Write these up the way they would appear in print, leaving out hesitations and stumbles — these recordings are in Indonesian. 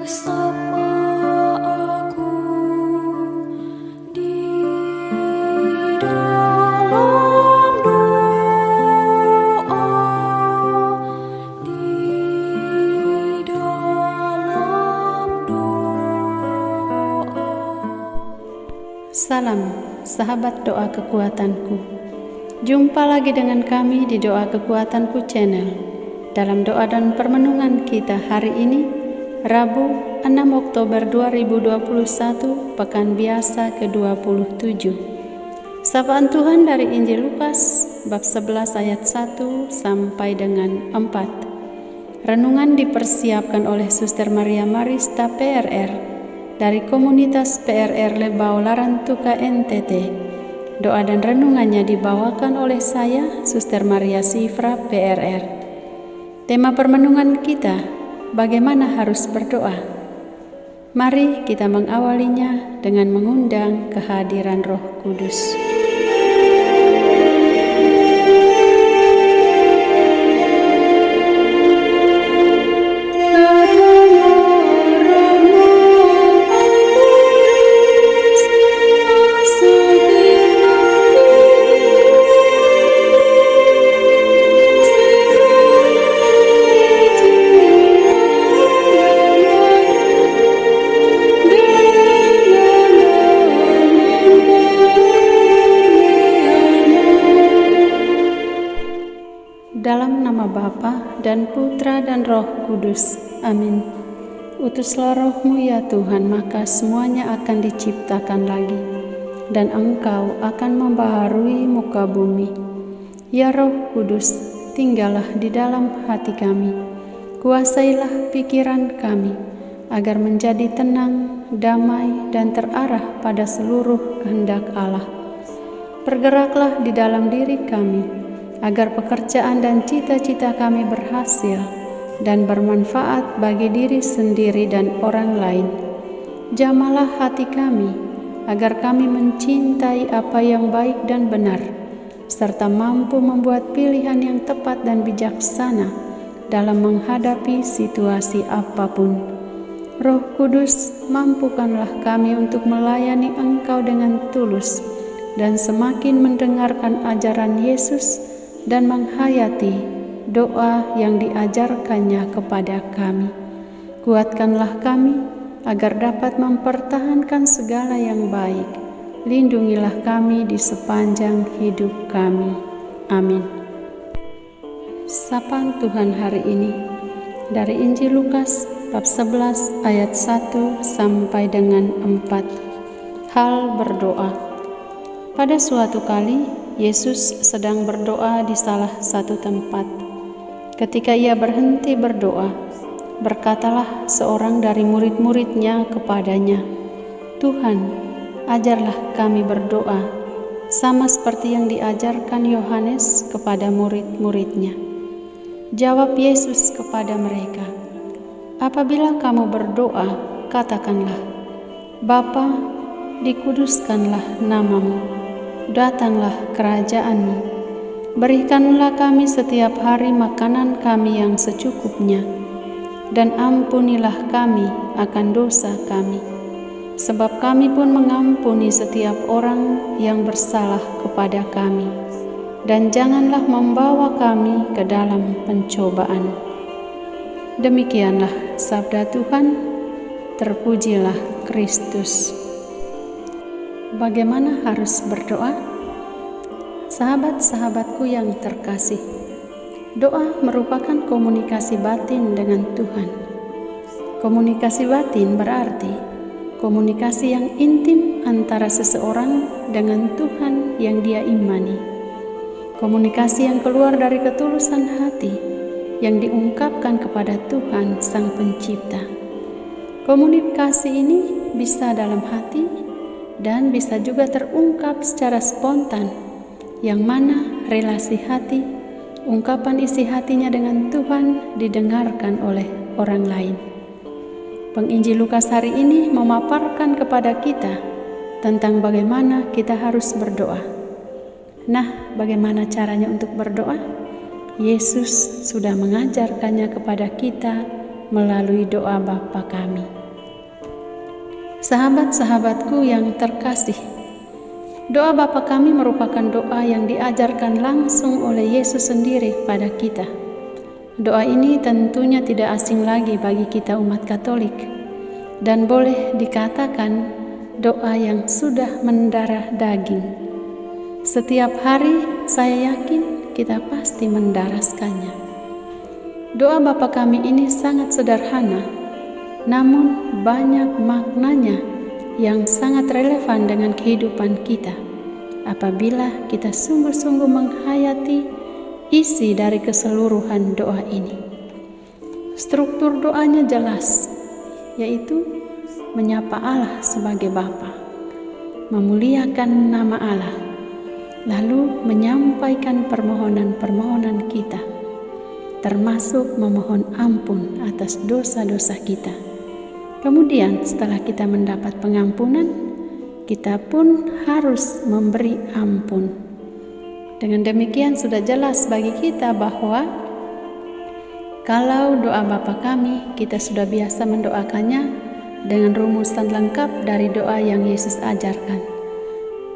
Bersama aku di dalam doa, di dalam doa. Salam, sahabat doa kekuatanku. Jumpa lagi dengan kami di Doa Kekuatanku Channel. Dalam doa dan permenungan kita hari ini, Rabu 6 Oktober 2021, Pekan Biasa ke-27. Sapaan Tuhan dari Injil Lukas, bab 11 ayat 1 sampai dengan 4. Renungan dipersiapkan oleh Suster Maria Marista PRR dari komunitas PRR Lebau Larantuka NTT. Doa dan renungannya dibawakan oleh saya, Suster Maria Sifra PRR. Tema permenungan kita, bagaimana harus berdoa? Mari kita mengawalinya dengan mengundang kehadiran Roh Kudus. Dalam nama Bapa dan Putra dan Roh Kudus. Amin. Utuslah Roh-Mu ya Tuhan, maka semuanya akan diciptakan lagi, dan Engkau akan membaharui muka bumi. Ya Roh Kudus, tinggallah di dalam hati kami. Kuasailah pikiran kami, agar menjadi tenang, damai, dan terarah pada seluruh kehendak Allah. Pergeraklah di dalam diri kami, agar pekerjaan dan cita-cita kami berhasil dan bermanfaat bagi diri sendiri dan orang lain. Jamalah hati kami, agar kami mencintai apa yang baik dan benar, serta mampu membuat pilihan yang tepat dan bijaksana dalam menghadapi situasi apapun. Roh Kudus, mampukanlah kami untuk melayani Engkau dengan tulus dan semakin mendengarkan ajaran Yesus dan menghayati doa yang diajarkannya kepada kami. Kuatkanlah kami agar dapat mempertahankan segala yang baik. Lindungilah kami di sepanjang hidup kami. Amin. Sapaan Tuhan hari ini dari Injil Lukas bab 11 ayat 1 sampai dengan 4. Hal berdoa. Pada suatu kali Yesus sedang berdoa di salah satu tempat. Ketika ia berhenti berdoa, berkatalah seorang dari murid-muridnya kepadanya, "Tuhan, ajarlah kami berdoa, sama seperti yang diajarkan Yohanes kepada murid-muridnya." Jawab Yesus kepada mereka, "Apabila kamu berdoa, katakanlah, Bapa, dikuduskanlah namamu. Datanglah kerajaan-Mu. Berikanlah kami setiap hari makanan kami yang secukupnya, dan ampunilah kami akan dosa kami, sebab kami pun mengampuni setiap orang yang bersalah kepada kami. Dan janganlah membawa kami ke dalam pencobaan." Demikianlah sabda Tuhan. Terpujilah Kristus. Bagaimana harus berdoa? Sahabat-sahabatku yang terkasih, doa merupakan komunikasi batin dengan Tuhan. Komunikasi batin berarti komunikasi yang intim antara seseorang dengan Tuhan yang dia imani. Komunikasi yang keluar dari ketulusan hati yang diungkapkan kepada Tuhan Sang Pencipta. Komunikasi ini bisa dalam hati dan bisa juga terungkap secara spontan, yang mana relasi hati, ungkapan isi hatinya dengan Tuhan didengarkan oleh orang lain. Penginjil Lukas hari ini memaparkan kepada kita tentang bagaimana kita harus berdoa. Nah, bagaimana caranya untuk berdoa? Yesus sudah mengajarkannya kepada kita melalui doa Bapa kami. Sahabat-sahabatku yang terkasih, doa Bapa kami merupakan doa yang diajarkan langsung oleh Yesus sendiri pada kita. Doa ini tentunya tidak asing lagi bagi kita umat Katolik, dan boleh dikatakan doa yang sudah mendarah daging. Setiap hari saya yakin kita pasti mendaraskannya. Doa Bapa kami ini sangat sederhana, namun banyak maknanya yang sangat relevan dengan kehidupan kita apabila kita sungguh-sungguh menghayati isi dari keseluruhan doa ini. Struktur doanya jelas, yaitu menyapa Allah sebagai Bapa, memuliakan nama Allah, lalu menyampaikan permohonan-permohonan kita, termasuk memohon ampun atas dosa-dosa kita. Kemudian setelah kita mendapat pengampunan, kita pun harus memberi ampun. Dengan demikian sudah jelas bagi kita bahwa kalau doa Bapa kami, kita sudah biasa mendoakannya dengan rumusan lengkap dari doa yang Yesus ajarkan.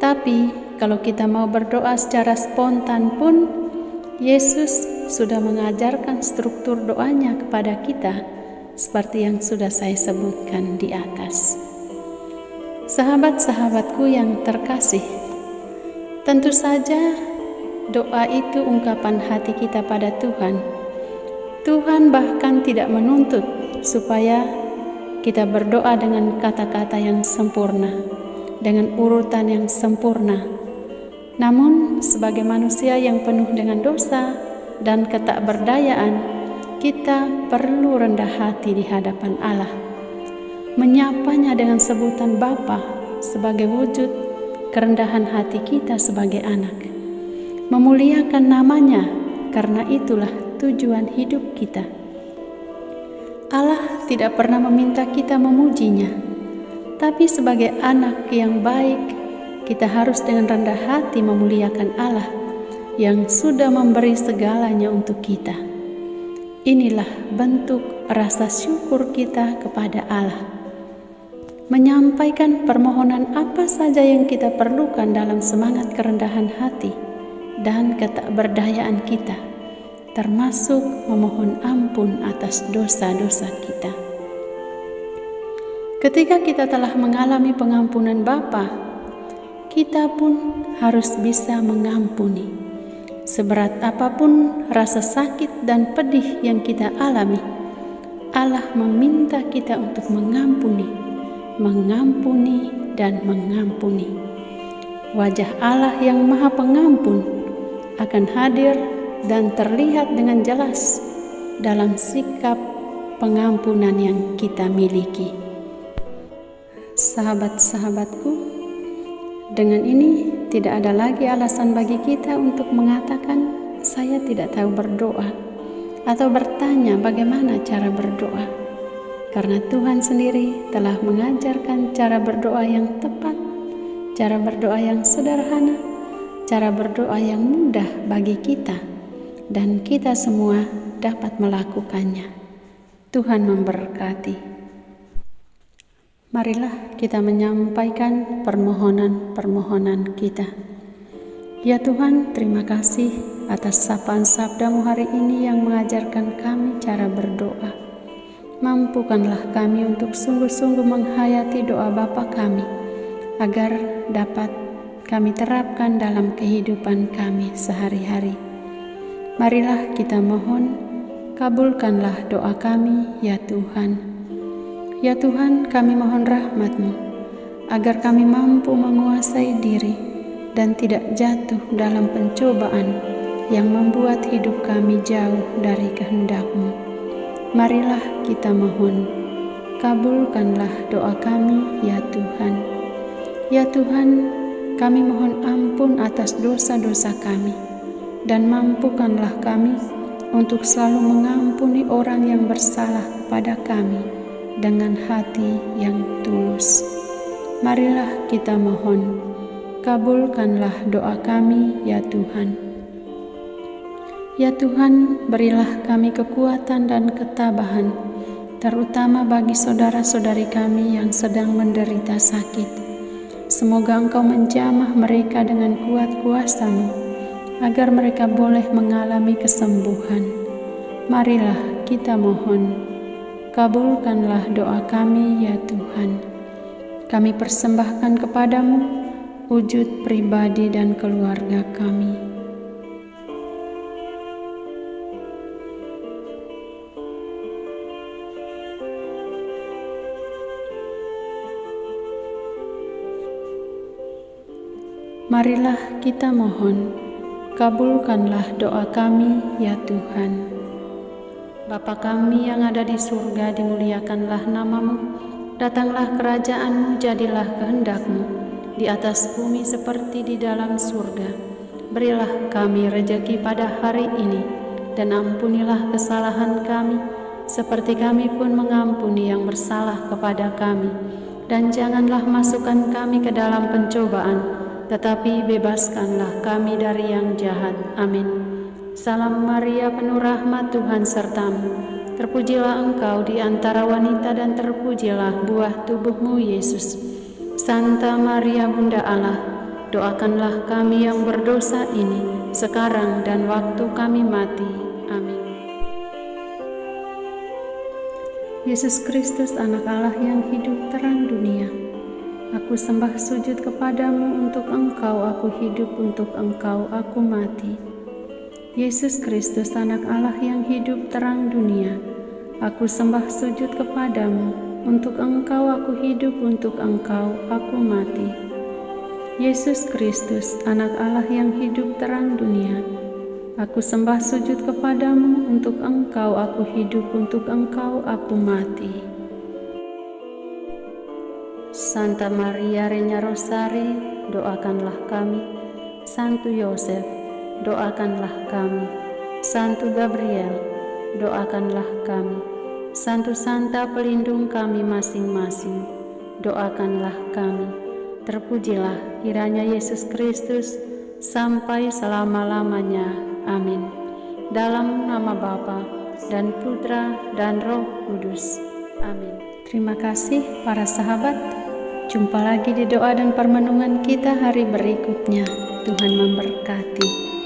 Tapi kalau kita mau berdoa secara spontan pun, Yesus sudah mengajarkan struktur doanya kepada kita seperti yang sudah saya sebutkan di atas. Sahabat-sahabatku yang terkasih, tentu saja doa itu ungkapan hati kita pada Tuhan. Tuhan bahkan tidak menuntut supaya kita berdoa dengan kata-kata yang sempurna, dengan urutan yang sempurna. Namun sebagai manusia yang penuh dengan dosa dan ketakberdayaan, kita perlu rendah hati di hadapan Allah, menyapanya dengan sebutan Bapa sebagai wujud kerendahan hati kita sebagai anak, memuliakan namanya karena itulah tujuan hidup kita. Allah tidak pernah meminta kita memujinya, tapi sebagai anak yang baik, kita harus dengan rendah hati memuliakan Allah yang sudah memberi segalanya untuk kita. Inilah bentuk rasa syukur kita kepada Allah. Menyampaikan permohonan apa saja yang kita perlukan dalam semangat kerendahan hati dan ketakberdayaan kita, termasuk memohon ampun atas dosa-dosa kita. Ketika kita telah mengalami pengampunan Bapa, kita pun harus bisa mengampuni. Seberat apapun rasa sakit dan pedih yang kita alami, Allah meminta kita untuk mengampuni, dan mengampuni. Wajah Allah yang Maha Pengampun akan hadir dan terlihat dengan jelas dalam sikap pengampunan yang kita miliki. Sahabat-sahabatku, dengan ini tidak ada lagi alasan bagi kita untuk mengatakan saya tidak tahu berdoa atau bertanya bagaimana cara berdoa, karena Tuhan sendiri telah mengajarkan cara berdoa yang tepat, cara berdoa yang sederhana, cara berdoa yang mudah bagi kita, dan kita semua dapat melakukannya. Tuhan memberkati. Marilah kita menyampaikan permohonan-permohonan kita. Ya Tuhan, terima kasih atas sapaan sabda-Mu hari ini yang mengajarkan kami cara berdoa. Mampukanlah kami untuk sungguh-sungguh menghayati doa Bapa kami, agar dapat kami terapkan dalam kehidupan kami sehari-hari. Marilah kita mohon, kabulkanlah doa kami, ya Tuhan. Ya Tuhan, kami mohon rahmat-Mu, agar kami mampu menguasai diri dan tidak jatuh dalam pencobaan yang membuat hidup kami jauh dari kehendak-Mu. Marilah kita mohon, kabulkanlah doa kami, ya Tuhan. Ya Tuhan, kami mohon ampun atas dosa-dosa kami, dan mampukanlah kami untuk selalu mengampuni orang yang bersalah kepada kami dengan hati yang tulus. Marilah kita mohon, kabulkanlah doa kami, ya Tuhan. Ya Tuhan, berilah kami kekuatan dan ketabahan terutama bagi saudara-saudari kami yang sedang menderita sakit. Semoga Engkau menjamah mereka dengan kuat kuasa-Mu, agar mereka boleh mengalami kesembuhan. Marilah kita mohon, kabulkanlah doa kami ya Tuhan. Kami persembahkan kepadamu wujud pribadi dan keluarga kami. Marilah kita mohon, kabulkanlah doa kami ya Tuhan. Bapa kami yang ada di surga, dimuliakanlah nama-Mu, datanglah kerajaan-Mu, jadilah kehendak-Mu, di atas bumi seperti di dalam surga. Berilah kami rejeki pada hari ini, dan ampunilah kesalahan kami, seperti kami pun mengampuni yang bersalah kepada kami. Dan janganlah masukkan kami ke dalam pencobaan, tetapi bebaskanlah kami dari yang jahat. Amin. Salam Maria, penuh rahmat, Tuhan sertamu. Terpujilah Engkau di antara wanita dan terpujilah buah tubuh-Mu, Yesus. Santa Maria, Bunda Allah, doakanlah kami yang berdosa ini, sekarang dan waktu kami mati. Amin. Yesus Kristus, anak Allah yang hidup terang dunia, aku sembah sujud kepadamu, untuk Engkau aku hidup, untuk Engkau aku mati. Yesus Kristus, anak Allah yang hidup terang dunia, aku sembah sujud kepadamu, untuk Engkau aku hidup, untuk Engkau aku mati. Yesus Kristus, anak Allah yang hidup terang dunia, aku sembah sujud kepadamu, untuk Engkau aku hidup, untuk Engkau aku mati. Santa Maria Reina Rosari, doakanlah kami. Santo Yosef, doakanlah kami. Santo Gabriel, doakanlah kami. Santo Santa pelindung kami masing-masing, doakanlah kami. Terpujilah kiranya Yesus Kristus sampai selama-lamanya. Amin. Dalam nama Bapa dan Putra dan Roh Kudus. Amin. Terima kasih para sahabat. Jumpa lagi di doa dan permenungan kita hari berikutnya. Tuhan memberkati.